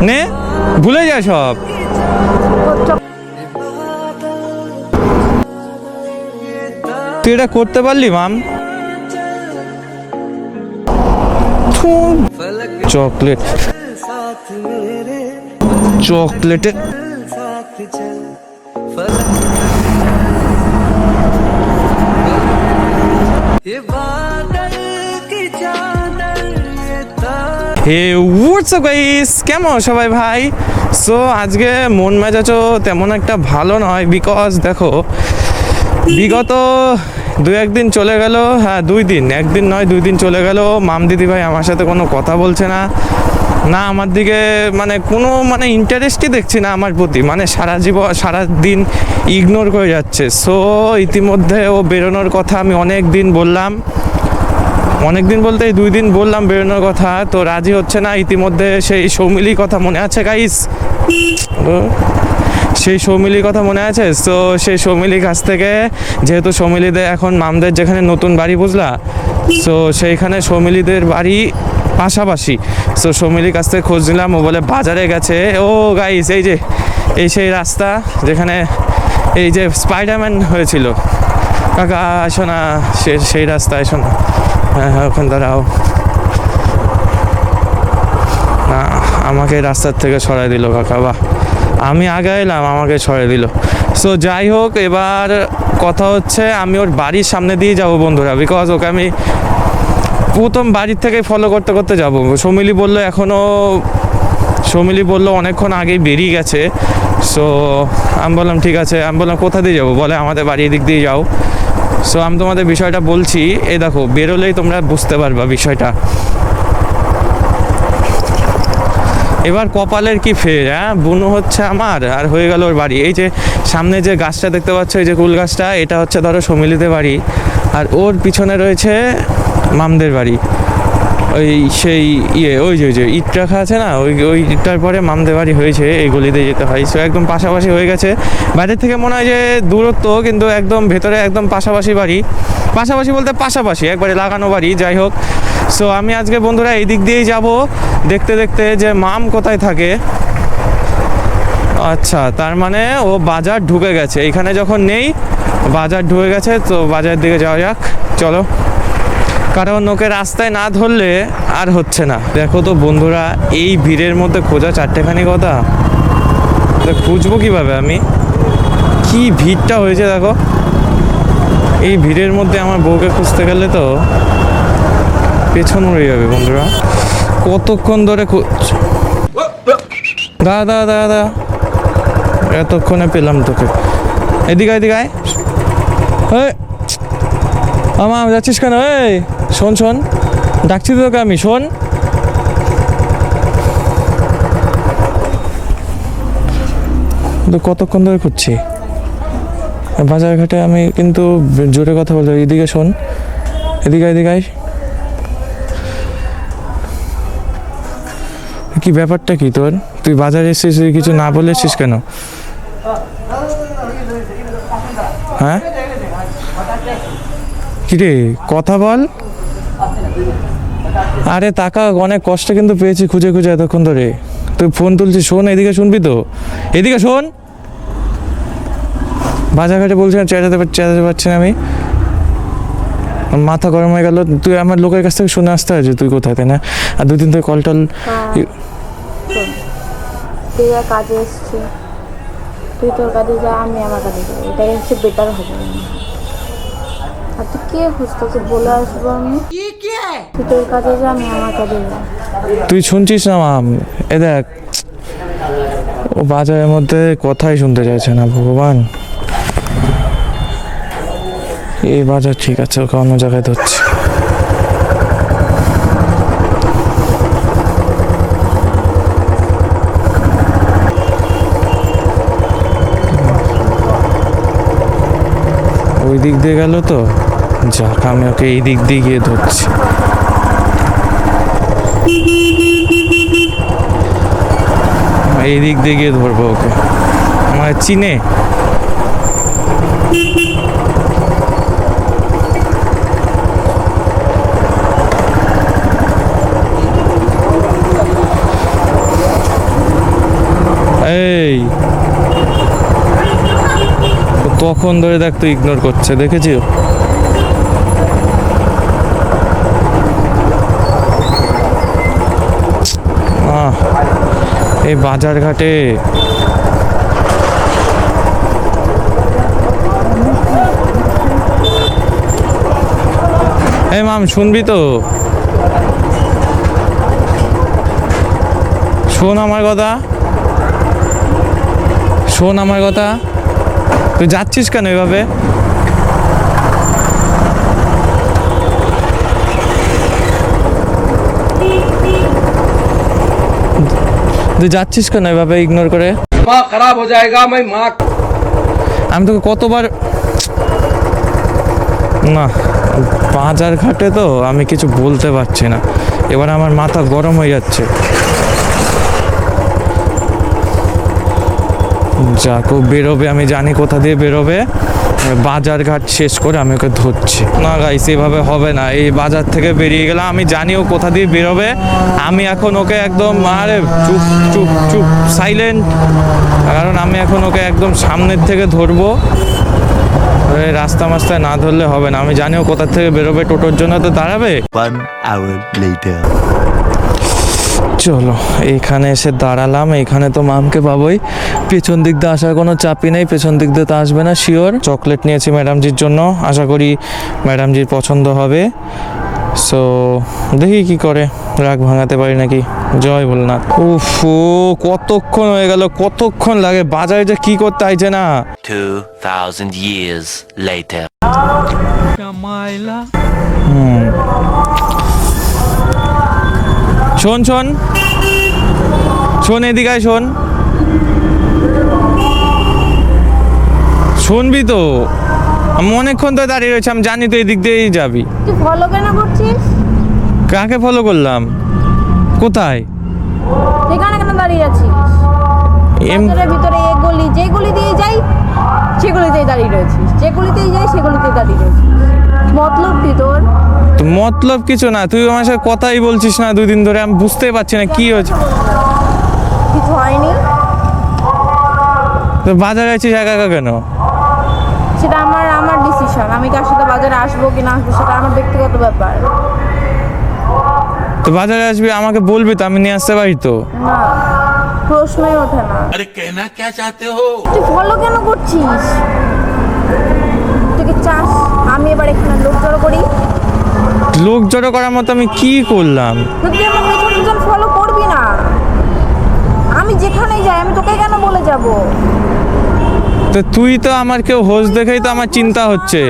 নে ভুলে যা সব। তুই এটা করতে পারলি মাম? চকলেট চকলেটে হে হোয়াটসঅ্যাপ গাইস, কেমন সবাই ভাই? সো আজকে মন মেজাজও তেমন একটা ভালো নয়, বিকজ দেখো বিগত দু একদিন চলে গেল, হ্যাঁ 2 দিন, একদিন নয় 2 দিন চলে গেল, মাম দিদি ভাই আমার সাথে কোনো কথা বলছে না, না আমার দিকে মানে কোনো মানে ইন্টারেস্টই দেখছি না আমার প্রতি, মানে সারা দিন ইগনোর করে যাচ্ছে। সো ইতিমধ্যে ও বেরোনোর কথা আমি অনেক দিন বললাম, অনেক দিন বলতে এই 2 দিন বললাম বেরোনোর কথা, তো রাজি হচ্ছে না। ইতিমধ্যে সেই সৌমিলির কথা মনে আছে গাইস? সেই সৌমিলির কথা মনে আছে? সো সেই সৌমিলির কাছ থেকে, যেহেতু সৌমিলিদের এখন মামদের যেখানে নতুন বাড়ি বুঝলা, সো সেইখানে সৌমিলিদের বাড়ি পাশাপাশি। সো সৌমিলির কাছ থেকে খোঁজ নিলাম, ও বলে বাজারে গেছে। ও গাইস এই সেই রাস্তা যেখানে এই যে স্পাইডারম্যান হয়েছিল, কাকা আসো না, সেই রাস্তা আসো না। হ্যাঁ হ্যাঁ ওখানে দাঁড়াও না, আমাকে রাস্তার থেকে সরাই দিল কাকা, বাহ আমি আগে এলাম আমাকে সরিয়ে দিল। সো যাই হোক, এবার কথা হচ্ছে আমি ওর বাড়ির সামনে দিয়ে যাব বন্ধুরা, বিকজ ওকে আমি প্রথম বাড়ির থেকে ফলো করতে করতে যাব। সৌমিলি বললো অনেকক্ষণ আগেই বেরিয়ে গেছে। সো আমি বললাম ঠিক আছে, আমি বললাম কোথা দিয়ে যাবো, বলে আমাদের বাড়ির দিক দিয়ে যাও। সো আমি তোমাদের বিষয়টা বলছি, এই দেখো বেরোলেই তোমরা বুঝতে পারবা বিষয়টা। এবার কপালের কি ফের, হ্যাঁ বুনো হচ্ছে আমার আর হয়ে গেল ওর বাড়ি। এই যে সামনে যে গাছটা দেখতে পাচ্ছ, এই যে কুল গাছটা, এটা হচ্ছে ধরো সমিলিতে বাড়ি, আর ওর পিছনে রয়েছে মামদের বাড়ি। ওই সেই ওই যে ইট রাখা আছে না, ওই ইটটার পরে মামদের বাড়ি হয়েছে, এই গলিতে যেতে হয়। সো একদম পাশাপাশি হয়ে গেছে, বাইরের থেকে মনে হয় যে দূরত্ব, কিন্তু একদম ভেতরে একদম পাশাপাশি বাড়ি, পাশাপাশি বলতে পাশাপাশি একবারে লাগানো বাড়ি। যাই হোক, সো আমি আজকে বন্ধুরা এই দিক দিয়েই যাব, দেখতে দেখতে যে মাম কোথায় থাকে। আচ্ছা, তার মানে ও বাজার ঢুকে গেছে, এইখানে যখন নেই বাজার ঢুকে গেছে, তো বাজারের দিকে যাওয়া যাক চলো, কারণ ওকে রাস্তায় না ধরলে আর হচ্ছে না। দেখো তো বন্ধুরা, এই ভিড়ের মধ্যে খোঁজা চারটেখানি কথা, খুঁজবো কিভাবে আমি, কি ভিড়টা হয়েছে দেখো। এই ভিড়ের মধ্যে আমার বউকে খুঁজতে গেলে তো পেছন উড়ে যাবে বন্ধুরা। কতক্ষণ ধরে দাদা এতক্ষণে পেলাম তোকে, এদিকে আয়। আমা যাচ্ছিস কেন? এই শোন ডাকছি তোকে আমি, শোন। কতক্ষণ ধরে খুঁজছি বাজার ঘাটে, আমি কিন্তু জোরে কথা বলতে, এদিকে শোন, এদিকে আয়। কি ব্যাপারটা কি তোর? তুই বাজারে এসেছিস, কিছু না বলে এসেছিস কেন? হ্যাঁ কিরে কথা বল। আরে টাকা অনেক কষ্ট কিন্তু পেয়েছি খুঁজে এতক্ষণ ধরে, তুই ফোন তুলছিস। শোন এদিকে, শুনবি তো, এদিকে শোন। বাজারঘাটে বলছি না, চেঁচাতে পারছি না আমি, মাথা গরম হয়ে গেল। তুই আমার লোকের কাছ থেকে শুনে আসতে হয় যে তুই কোথায়, তাই না? আর 2 দিন ধরে কল টল। তুই কাজে এসছিস, তুই তোর কাজে যা, আমি আমার কাজে যাই, এটাই হচ্ছে বেটার হবে। আর তুই কে খুঁজ, তোকে বলে আসবো আমি, তুই তোর কাজে যা, আমি আমার কাজে যাই। তুই শুনছিস না মাম? এ দেখ, ও বাজারের মধ্যে কথাই শুনতে চাইছে না, ভগবান। এই বাজার ঠিক আছে, ওকে অন্য জায়গায় ধরছি। ওই দিক দিয়ে গেল তো, যাক আমি ওকে এই দিক দিয়ে গিয়ে ধরছি। এই দিক দিয়ে গিয়ে ধরবো ওকে, আমার চিনে। এই তখন ধরে দেখ তো ইগনোর করছে, দেখেছি? এই বাজার ঘাটে এই মাম শুনবি তো, শোন আমার কথা, শোন আমার কথা। তুই যাচ্ছিস কেন এভাবে? তুই যাচ্ছিস কেন এভাবে ইগনোর করে? दिमाग खराब हो जाएगा मैं माँ আমি তোকে কতবার, না বাজার ঘাটে তো আমি কিছু বলতে পারছি না, এবার আমার মাথা গরম হয়ে যাচ্ছে। যাক ও বেরোবে, আমি জানি কোথা দিয়ে বেরোবে, বাজার ঘাট শেষ করে আমি ওকে ধরছি। না গাইস এভাবে হবে না, এই বাজার থেকে বেরিয়ে গেলাম, আমি জানি ও কোথা দিয়ে বেরোবে, আমি এখন ওকে একদম, আরে চুপ চুপ চুপ সাইলেন্ট, কারণ আমি এখন ওকে একদম সামনের থেকে ধরবো, রাস্তা মাস্তায় না ধরলে হবে না, আমি জানি ও কোথা থেকে বেরোবে, টোটোর জন্য তো দাঁড়াবে। 1 hour later. চলো এইখানে এসে দাঁড়ালাম, এইখানে তো মামকে পাবোই, পেছন দিক দিয়ে আসার কোনো চাপই নেই, পেছন দিক দিয়ে তো আসবে না শিওর। চকলেট নিয়েছি ম্যাডামজির জন্য, আশা করি ম্যাডামজির পছন্দ হবে। সো দেখি কি করে, রাগ ভাঙাতে পারি নাকি। জয় ভোলনাথ। উফ কতক্ষণ হয়ে গেল, কতক্ষণ লাগে, বাজারে যে কি করতে আইছে না। 2000 years later. শোন শোন শোন, এদিকে আয়, শোন, শুনবি তো? আমি অনেকক্ষণ তো দাঁড়িয়ে রয়েছে, আমি জানি তো এদিক দিয়েই যাবি। তুই ফলো কেন করছিস? কাকে ফলো করলাম? কোথায়? এখানে কেন দাঁড়িয়ে আছিস? বাজারের ভিতরে এক গলি, যে গলি দিয়ে যাই সেগুলিতেই দাঁড়িয়ে রয়েছিস, যে গলিতেই যাই সেগুলিতেই দাঁড়িয়ে রয়েছিস। মতলব কি তোর? তো মতলব কিছু না, তুই আমার সাথে কথাই বলছিস না 2 দিন ধরে, আমি বুঝতেই পারছি না কি হয়েছে। কিছু হয়নি। তো বাজারে আছিস একা একা কেন? সেটা আমার ডিসিশন, আমি কার সাথে বাজারে আসবো কি না আসবো সেটা আমার ব্যক্তিগত ব্যাপার। তো বাজারে আসবি, আমাকে বলবি তো, আমি নিয়ে আসতে পারি তো। না, প্রশ্নই ওঠে না। अरे कहना क्या चाहते हो? তুই ফলো কেন করছিস? তুই কি চাস আমি এবার এখানে লোক জড়ো করি? লোক জড়ো করার মতো আমি কি করলাম? তুই আমার পেছন পেছন ফলো করবি না। আমি যেখানেই যাই আমি তোকে কেন বলে যাব? তো তুই তো আমার কেউ হোস দেখেই তো আমার চিন্তা হচ্ছে।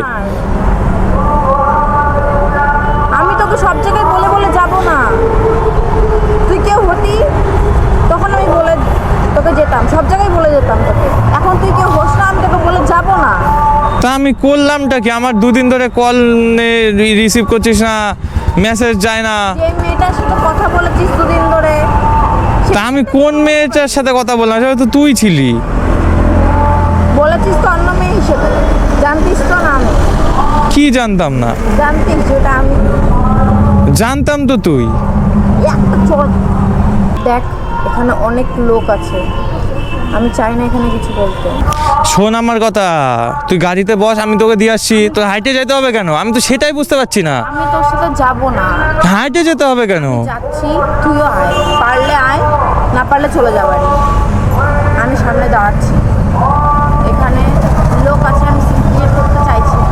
আমি তোকে সব জায়গায় বলে বলে যাব না। তুই কেউ হতি তখন আমি বলে তোকে যেতাম, সব জায়গায় বলে যেতাম তোকে। এখন তুই কেউ হোস না, আমি তোকে বলে যাব না। তা আমি করলামটা কি? আমার 2 দিন ধরে কল রিসিভ করছিস না, মেসেজ যায় না। যে মেয়েটার সাথে কথা বলেছিস 2 দিন ধরে, তা আমি কোন মেয়েটার সাথে কথা বললাম? সেটা তো তুই ছিলি। বলেছিস তো অন্য মেয়ে হিসেবে, জানতিস তো না? আমি কি জানতাম না? জানতিস যেটা আমি জানতাম তো তুই। একটা চল দেখ, এখানে অনেক লোক আছে, আমি চাই না এখানে কিছু বলতে। শোন আমার কথা, তুই গাড়িতে বস, আমি তোকে দিয়ে আসছি। তো হাইটে যেতে হবে কেন? আমি তো সেটাই বুঝতে পারছি না। আমি তোর সাথে যাব না। হাইটে যেতে হবে কেন? যাচ্ছি, তুইও আয়, পারলে আয়, না পারলে চলে যা বাড়ি। আমি সামনে দাঁড়াচ্ছি, এখানে লোক আছে, আমি সিগনেচার করতে চাইছি না।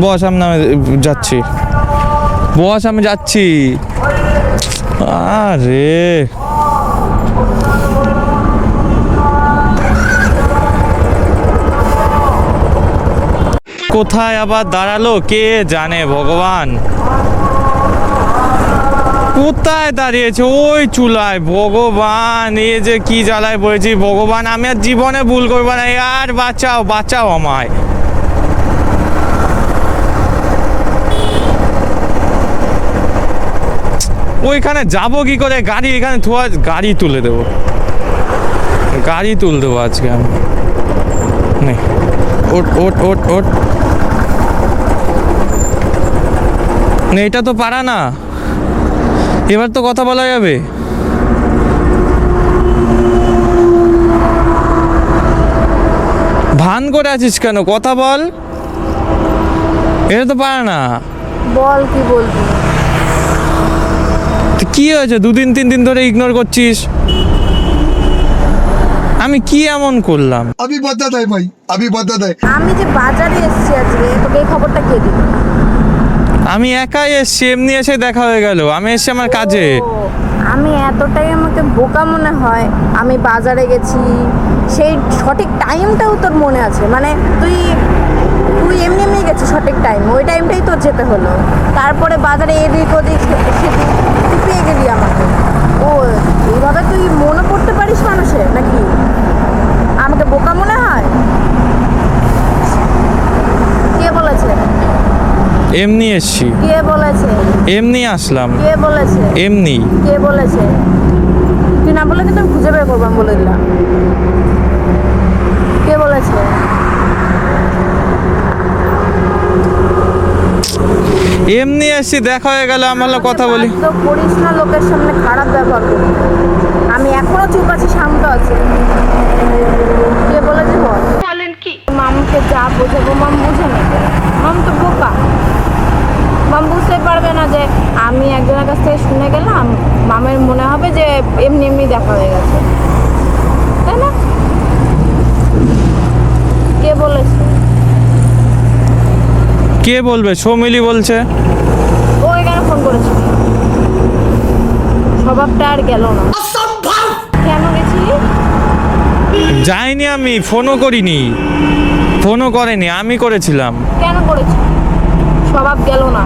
বস, আমি যাচ্ছি। বস, আমি যাচ্ছি। আরে কোথায় আবার দাঁড়ালো কে জানে, ভগবান। কোথায় দাঁড়িয়েছে? ওই চুলায়। ভগবান, এ যে কি জ্বালায় পড়েছি ভগবান, আমি আর জীবনে ভুল করবো না, আর বাঁচাও বাঁচাও আমায়। ওইখানে যাবো কি করে? গাড়ি এখানে থোয়া, গাড়ি তুলে দেবো, গাড়ি তুলে দেবো আজকে আমি। নে, ওট ওট ওট ওট। না, এটা তো পারা না, এবার তো কথা বলা যাবে। করে আছিস কেন? কথা বল। এটা তো পারে না। বল কি বলবি? তো কি হয়েছে? 2-3 দিন ধরে ইগনোর করছিস। আমি কি এমন করলাম? अभी बता दे भाई, अभी बता दे। আমি যে বাজারে এসেছি আজকে, তোকে এই খবরটা কে দিল? আমি একাই এসছি, এমনি এসে দেখা হয়ে গেল। আমি এসছি আমার কাজে। ও, আমি এতটাই আমাকে বোকা মনে হয়। আমি বাজারে গেছি, সেই সঠিক টাইমটাও তোর মনে আছে। মানে তুই তুই এমনি এমনি গেছিস সঠিক টাইম, ওই টাইমটাই তোর যেতে হলো। তারপরে বাজারে এদিক ওদিক সেদিক তুই পেয়ে গেলি আমাকে। ও, এইভাবে তুই মনে করতে পারিস মানুষের নাকি? আমাকে বোকা মনে হয়? কে বলেছে? এমনি এসছি, কে বলেছে? এমনি আসলাম, কে বলেছে? এমনি। কে বলেছে? তুই না বলে কিন্তু আমি খুঁজে বের করবো, আমি বলে দিলাম। কে বলেছে? এমনি এসছি, দেখা হয়ে গেল, আমার হলো কথা বলি। তো করিস না লোকের সামনে খারাপ ব্যবহার করবি। আমি এখনো চুপ আছি, শান্ত আছি। কে বলেছে বল? বলেন কি? মামকে যা বোঝাবো মাম বুঝে নেবে। মাম তো বোকা। মাম বুঝতে পারবে না যে আমি একজনের কাছ থেকে শুনে গেলাম। মামের মনে হবে যে এমনি এমনি দেখা হয়ে গেছে, তাই না? কে বলেছে? কে বলবে? সৌমিলি বলছে। ও কেন ফোন করেছিল? স্বভাবটা আর গেল না। কেন গেছিলি? যাইনি, আমি ফোনও করিনি, ফোনও করেনি, আমি করেছিলাম। কেন করেছিলি? স্বভাব গেল না।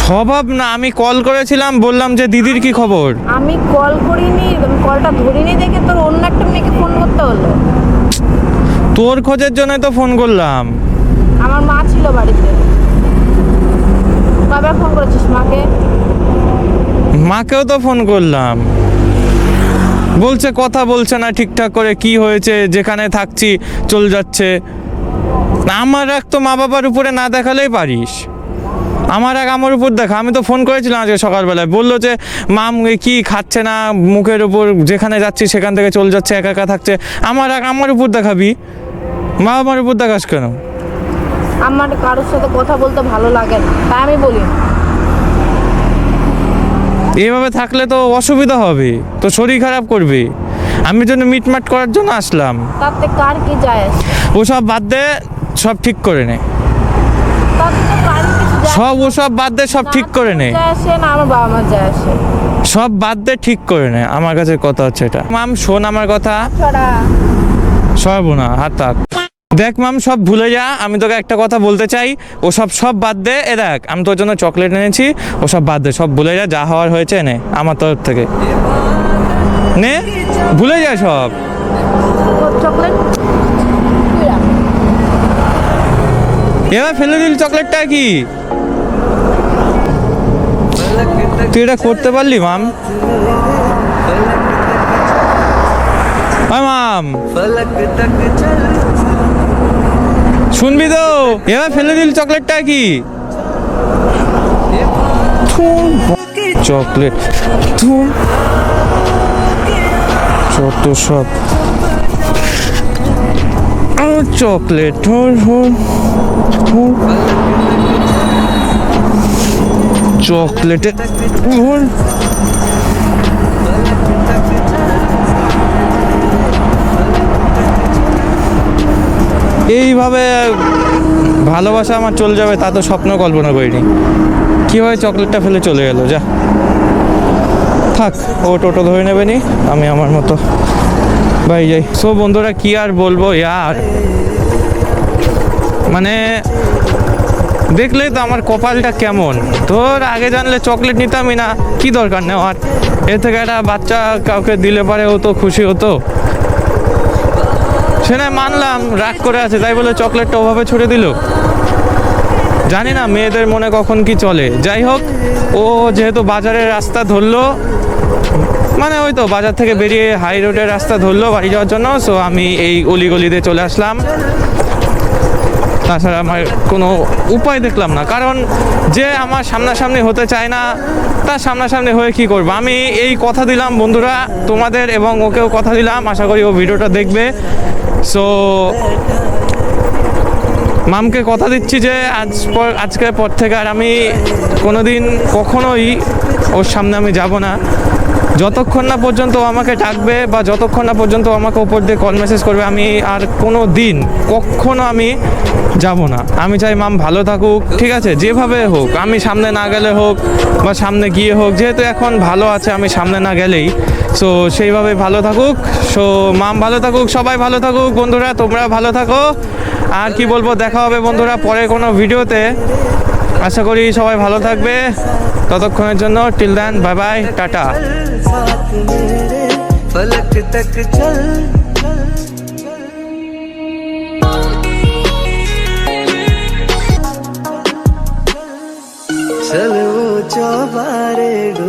স্বভাব না, আমি কল করেছিলাম, বললাম যে দিদির কি খবর। আমি কল করিনি, আমি কলটা ধরিনি দেখে তোর অন্য একটা মেয়েকে ফোন করতে হলো। তোর খোঁজের জন্যই তো ফোন করলাম। আমার মা ছিল বাড়িতে। কয়বার ফোন করেছিস মাকে? মাকেও তো ফোন করলাম, বলছে কথা বলছে না ঠিকঠাক করে, কি হয়েছে, যেখানে থাকছি চলে যাচ্ছে। আমার এক তো মা বাবার উপরে না দেখালেই পারিস, আমার এক আমার উপর দেখা। আমি তো ফোন করেছিলাম আজকে সকালবেলায়, বললো যে মাম কি খাচ্ছে না, মুখের উপর যেখানে যাচ্ছি সেখান থেকে চলে যাচ্ছে, একা একা থাকছে। আমার এক আমার উপর দেখাবি, মা আমার উপর দেখাস কেন? আমার কারোর সাথে কথা বলতে ভালো লাগে না, তাই আমি বলি না। এভাবে থাকলে তো অসুবিধা হবে, তো শরীর খারাপ করবে। আমি জন্য মিটমাট করার জন্য আসলাম। তাতে কার কি যায় আসে? ওসব বাদ দে, সব ঠিক করে নে। তাতে তো কার কিছু যায় সব ওসব বাদ দে, সব ঠিক করে নে। যায় আসে না আমার বাবা মার যায় আসে। সব বাদ দে, ঠিক করে নে। আমার কাছে কথা হচ্ছে এটা। মাম শোন আমার কথা। ছড়া সব না হাত থাক। দেখ মাম, সব ভুলে যা। আমি তোকে একটা কথা বলতে চাই, ওসব সব বাদ দে। এ দেখ, আমি তোর জন্য চকলেট এনেছি, ওসব বাদ দে, সব ভুলে যা। যা হওয়ার হয়েছে নে আমার তরফ থেকে, নে, ভুলে যা সব। চকলেট তুই রাখ। এবার ফেলে দিল চকলেটটা। কি তুই এটা করতে পারলি মাম? মাম শুনবি তো? এবার ফেলে দিল চকলেটটা। কি চকলেট যত সব চকলেট চকলেটে এইভাবে ভালোবাসা আমার চলে যাবে তা তো স্বপ্ন কল্পনা করিনি। কীভাবে চকলেটটা ফেলে চলে গেল, যা থাক, ও টোটো ধরে নেবে নি, আমি আমার মতো ভাই যাই। সো বন্ধুরা, কি আর বলবো ইয়ার, মানে দেখলেই তো আমার কপালটা কেমন। তোর আগে জানলে চকলেট নিতামই না, কি দরকার নেওয়ার। এর থেকে একটা বাচ্চা কাউকে দিলে পারে ও তো খুশি হতো। সে না মানলাম রাগ করে আছে, তাই বলে চকলেটটা ওভাবে ছুড়ে দিল। জানি না মেয়েদের মনে কখন কি চলে। যাই হোক, ও যেহেতু বাজারের রাস্তা ধরলো, মানে ওই তো বাজার থেকে বেরিয়ে হাই রোডের রাস্তা ধরলো বাড়ি যাওয়ার জন্য, সো আমি এই অলিগলিতে চলে আসলাম। তাছাড়া আমার কোনো উপায় দেখলাম না, কারণ যে আমার সামনাসামনি হতে চায় না তার সামনাসামনি হয়ে কি করবো। আমি এই কথা দিলাম বন্ধুরা তোমাদের, এবং ওকেও কথা দিলাম, আশা করি ও ভিডিওটা দেখবে। সো মামকে কথা দিচ্ছি যে আজকের পর থেকে আর আমি কোনোদিন কখনোই ওর সামনে আমি যাব না, যতক্ষণ না পর্যন্ত ও আমাকে ডাকবে বা যতক্ষণ না পর্যন্ত ও আমাকে ওপর দিয়ে কল মেসেজ করবে, আমি আর কোনো দিন কখনো আমি যাব না। আমি চাই মাম ভালো থাকুক, ঠিক আছে, যেভাবে হোক, আমি সামনে না গেলে হোক বা সামনে গিয়ে হোক, যেহেতু এখন ভালো আছে আমি সামনে না গেলেই, সো সেইভাবে ভালো থাকুক। সো মাম ভালো থাকুক, সবাই ভালো থাকুক, বন্ধুরা তোমরা ভালো থাকো। আর কি বলবো, দেখা হবে বন্ধুরা পরে কোনো ভিডিওতে। আশা করি সবাই ভালো থাকবে, ততক্ষণের জন্য till then, bye bye, tata. साथ मेरे फलक तक चल चल वो चौबारे